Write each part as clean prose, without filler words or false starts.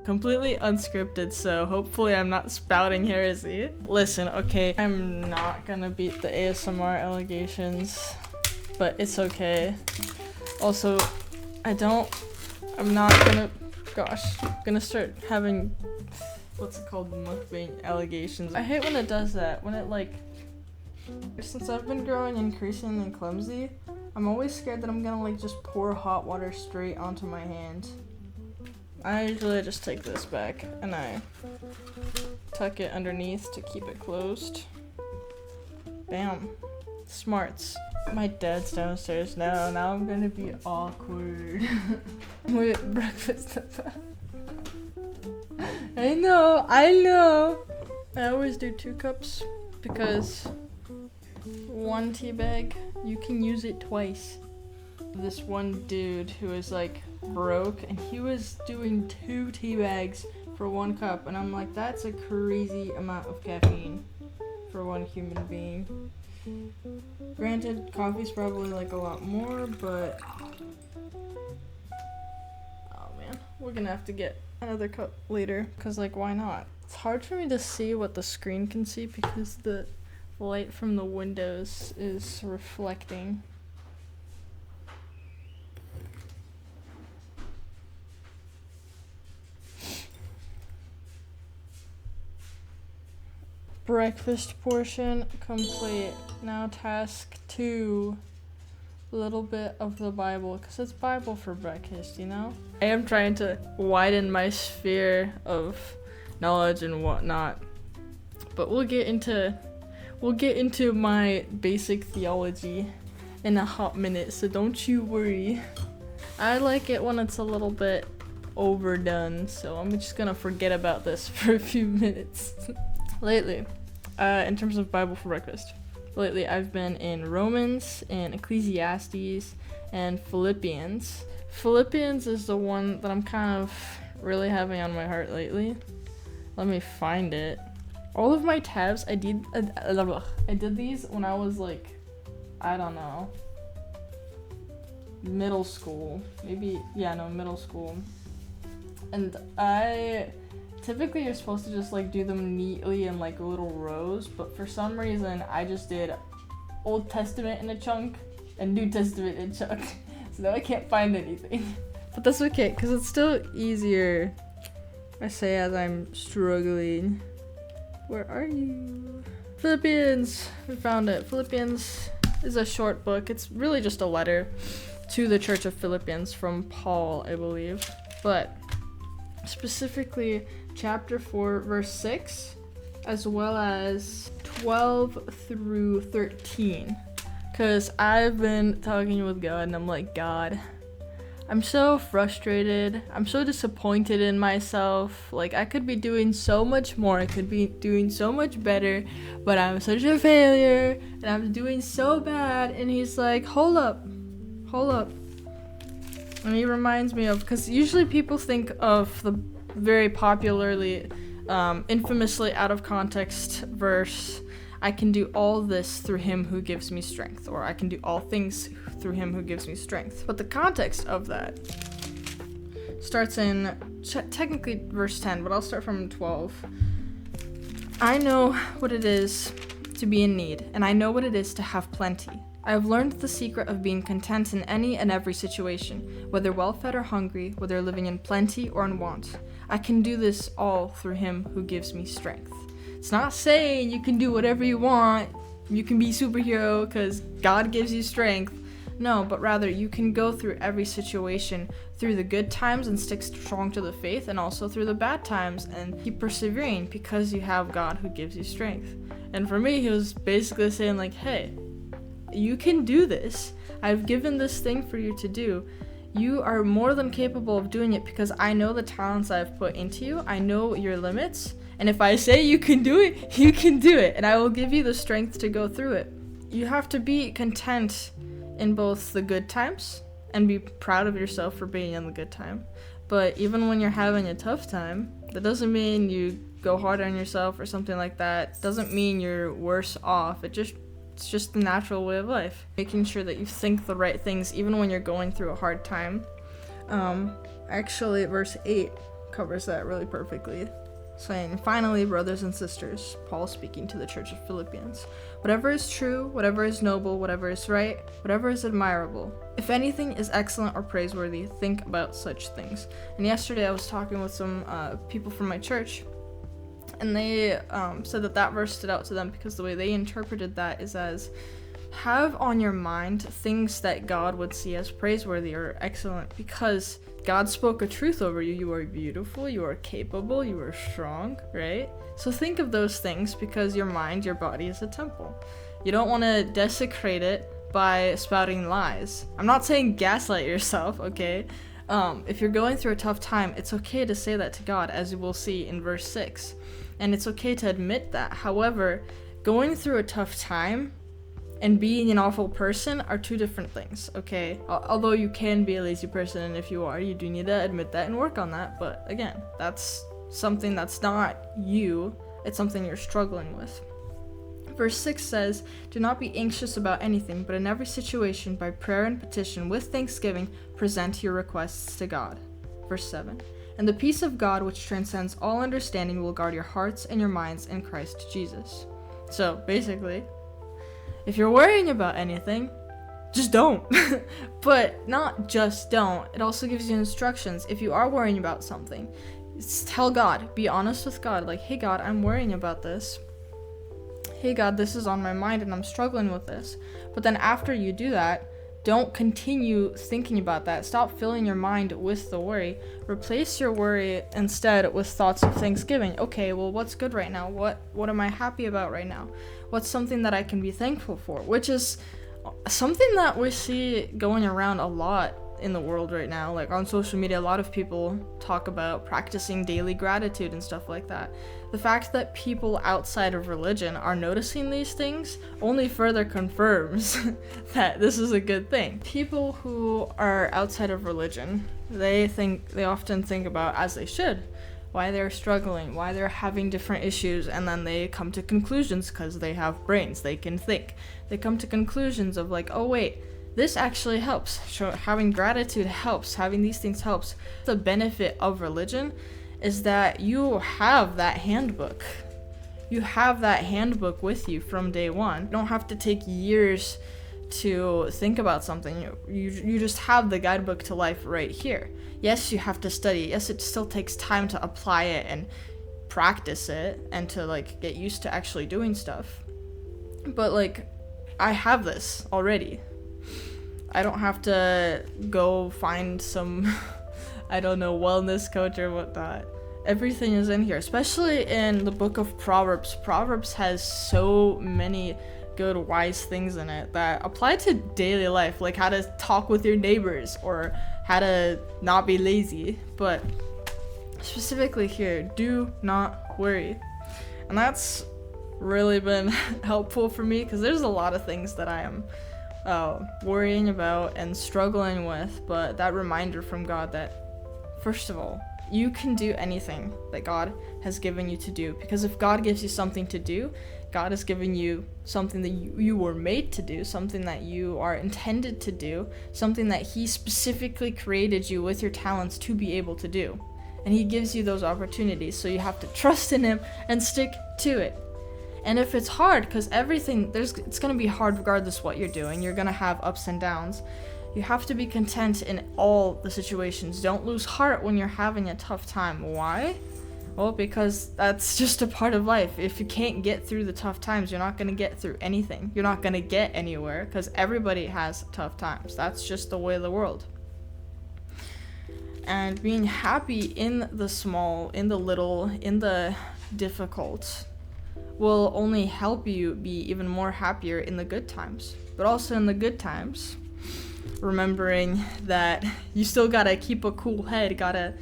completely unscripted, so hopefully I'm not spouting heresy. Listen, okay, I'm not gonna beat the ASMR allegations, but it's okay. Also, I'm not gonna, gonna start having, what's it called, mukbang allegations. I hate when it does that, when it like, since I've been growing increasingly clumsy, I'm always scared that I'm gonna like just pour hot water straight onto my hand. I usually just take this back and I tuck it underneath to keep it closed. Bam. Smarts. My dad's downstairs now. Now I'm gonna be awkward. With breakfast. I know. I always do 2 cups because 1 tea bag, you can use it twice. This one dude who is like broke and he was doing 2 tea bags for 1 cup, and I'm like, that's a crazy amount of caffeine for 1 human being. Granted, coffee's probably like a lot more, but oh man, we're gonna have to get another cup later, because like, why not? It's hard for me to see what the screen can see because the light from the windows is reflecting. Breakfast portion complete. Now task 2, a little bit of the Bible, because it's Bible for breakfast, you know? I am trying to widen my sphere of knowledge and whatnot, but we'll get into my basic theology in a hot minute, so don't you worry. I like it when it's a little bit overdone, so I'm just gonna forget about this for a few minutes. Lately, in terms of Bible for breakfast, lately I've been in Romans and Ecclesiastes and Philippians. Philippians is the one that I'm kind of really having on my heart lately. Let me find it. All of my tabs, I did these when I was like, I don't know, middle school. Middle school. And typically you're supposed to just like do them neatly in like little rows, but for some reason I just did Old Testament in a chunk and New Testament in a chunk. So now I can't find anything. But that's okay, because it's still easier, I say, as I'm struggling. Where are you? Philippians! We found it. Philippians is a short book. It's really just a letter to the Church of Philippians from Paul, I believe. But specifically chapter 4, verse 6, as well as 12 through 13. Because I've been talking with God and I'm like, God, I'm so frustrated. I'm so disappointed in myself. Like, I could be doing so much more. I could be doing so much better, but I'm such a failure and I'm doing so bad. And he's like, hold up. And he reminds me of, because usually people think of the very popularly, infamously out of context verse, I can do all this through him who gives me strength, or I can do all things through him who gives me strength. But the context of that starts in technically verse 10, but I'll start from 12. I know what it is to be in need, and I know what it is to have plenty. I have learned the secret of being content in any and every situation, whether well-fed or hungry, whether living in plenty or in want. I can do this all through him who gives me strength. It's not saying you can do whatever you want, you can be superhero because God gives you strength. No, but rather you can go through every situation, through the good times and stick strong to the faith, and also through the bad times and keep persevering because you have God who gives you strength. And for me, he was basically saying like, hey, you can do this. I've given this thing for you to do. You are more than capable of doing it because I know the talents I've put into you. I know your limits. And if I say you can do it, you can do it. And I will give you the strength to go through it. You have to be content in both the good times and be proud of yourself for being in the good time. But even when you're having a tough time, that doesn't mean you go hard on yourself or something like that. It doesn't mean you're worse off. It's just the natural way of life. Making sure that you think the right things even when you're going through a hard time. Actually, verse 8 covers that really perfectly. Saying, finally, brothers and sisters, Paul speaking to the church of Philippians, whatever is true, whatever is noble, whatever is right, whatever is admirable, if anything is excellent or praiseworthy, think about such things. And yesterday I was talking with some people from my church, and they said that verse stood out to them because the way they interpreted that is as, have on your mind things that God would see as praiseworthy or excellent, because God spoke a truth over you. You are beautiful, you are capable, you are strong, right? So think of those things, because your mind, your body is a temple. You don't want to desecrate it by spouting lies. I'm not saying gaslight yourself, okay? If you're going through a tough time, it's okay to say that to God, as you will see in verse 6. And it's okay to admit that. However, going through a tough time and being an awful person are two different things, okay? Although you can be a lazy person, and if you are, you do need to admit that and work on that. But again, that's something that's not you. It's something you're struggling with. Verse 6 says, do not be anxious about anything, but in every situation, by prayer and petition, with thanksgiving, present your requests to God. Verse 7, and the peace of God, which transcends all understanding, will guard your hearts and your minds in Christ Jesus. So basically, if you're worrying about anything, just don't. But not just don't. It also gives you instructions. If you are worrying about something, tell God. Be honest with God. Like, hey God, I'm worrying about this. Hey God, this is on my mind and I'm struggling with this. But then after you do that, don't continue thinking about that. Stop filling your mind with the worry. Replace your worry instead with thoughts of thanksgiving. Okay, well, what's good right now? What am I happy about right now? What's something that I can be thankful for? Which is something that we see going around a lot in the world right now. Like on social media, a lot of people talk about practicing daily gratitude and stuff like that. The fact that people outside of religion are noticing these things only further confirms that this is a good thing. People who are outside of religion, they often think about, as they should, why they're struggling, why they're having different issues, and then they come to conclusions because they have brains, they can think. They come to conclusions of like, oh wait, this actually helps. Having gratitude helps. Having these things helps. The benefit of religion is that you have that handbook. You have that handbook with you from day one. You don't have to take years to think about something. You just have the guidebook to life right here. Yes, you have to study. Yes, it still takes time to apply it and practice it and to like get used to actually doing stuff. But like, I have this already. I don't have to go find some, I don't know, wellness coach or whatnot. Everything is in here, especially in the book of Proverbs. Proverbs has so many good, wise things in it that apply to daily life, like how to talk with your neighbors or how to not be lazy. But specifically here, do not worry. And that's really been helpful for me because there's a lot of things that I am worrying about and struggling with, but that reminder from God that, first of all, you can do anything that God has given you to do, because if God gives you something to do, God has given you something that you were made to do, something that you are intended to do, something that He specifically created you with your talents to be able to do. And He gives you those opportunities, so you have to trust in Him and stick to it. And if it's hard, because it's going to be hard regardless what you're doing. You're going to have ups and downs. You have to be content in all the situations. Don't lose heart when you're having a tough time. Why? Well, because that's just a part of life. If you can't get through the tough times, you're not going to get through anything. You're not going to get anywhere, because everybody has tough times. That's just the way of the world. And being happy in the small, in the little, in the difficult will only help you be even more happier in the good times. But also in the good times, remembering that you still gotta keep a cool head, gotta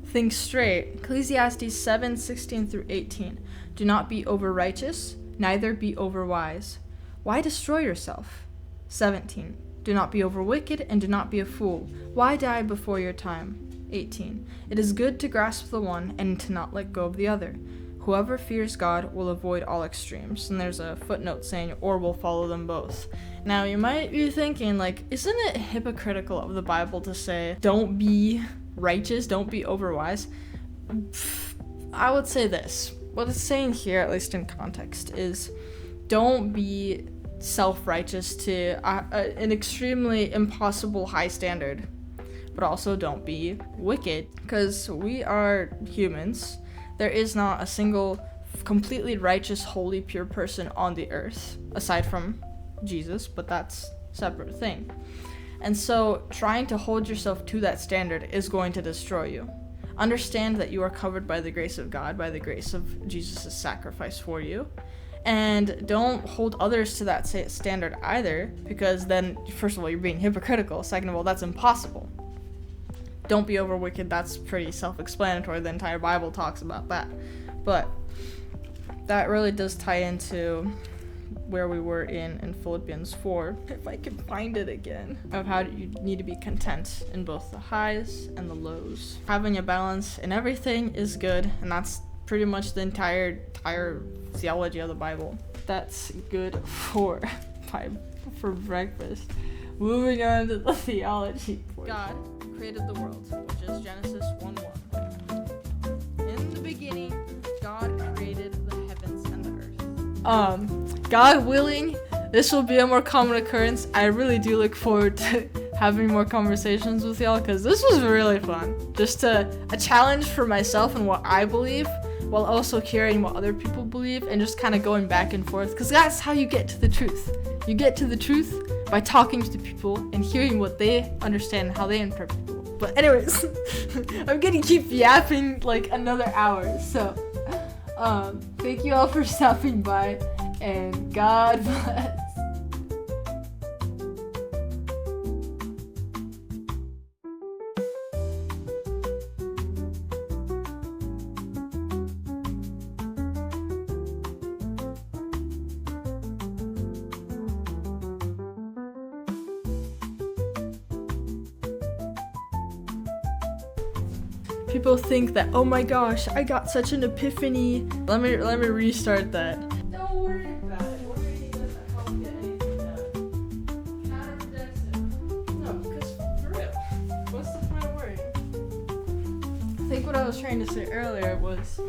think straight. Ecclesiastes 7:16-18. Do not be over-righteous, neither be over-wise. Why destroy yourself? 17. Do not be over-wicked, and do not be a fool. Why die before your time? 18. It is good to grasp the one and to not let go of the other. Whoever fears God will avoid all extremes. And there's a footnote saying, or will follow them both. Now, you might be thinking, like, isn't it hypocritical of the Bible to say, don't be righteous, don't be overwise? I would say this. What it's saying here, at least in context, is don't be self-righteous to an extremely impossible high standard, but also don't be wicked, because we are humans. There is not a single completely righteous, holy, pure person on the earth, aside from Jesus, but that's a separate thing. And so trying to hold yourself to that standard is going to destroy you. Understand that you are covered by the grace of God, by the grace of Jesus' sacrifice for you. And don't hold others to that standard either, because then, first of all, you're being hypocritical. Second of all, that's impossible. Don't be over wicked. That's pretty self-explanatory. The entire Bible talks about that. But that really does tie into where we were in Philippians 4, if I can find it again, of how you need to be content in both the highs and the lows. Having a balance in everything is good, and that's pretty much the entire theology of the Bible. That's good for breakfast. Moving on to the theology portion. God created the world, which is Genesis 1:1. In the beginning, God created the heavens and the earth. God willing, this will be a more common occurrence. I really do look forward to having more conversations with y'all, because this was really fun. Just a challenge for myself and what I believe, while also hearing what other people believe, and just kind of going back and forth, because that's how you get to the truth. You get to the truth by talking to people and hearing what they understand and how they interpret people. But anyways, I'm gonna keep yapping like another hour, so thank you all for stopping by, and God bless. People think that, oh my gosh, I got such an epiphany. Let me restart that. Don't worry about it. Worrying doesn't help get anything done. Counterproductive. No, because for real, what's the point of worrying? I think what I was trying to say earlier was,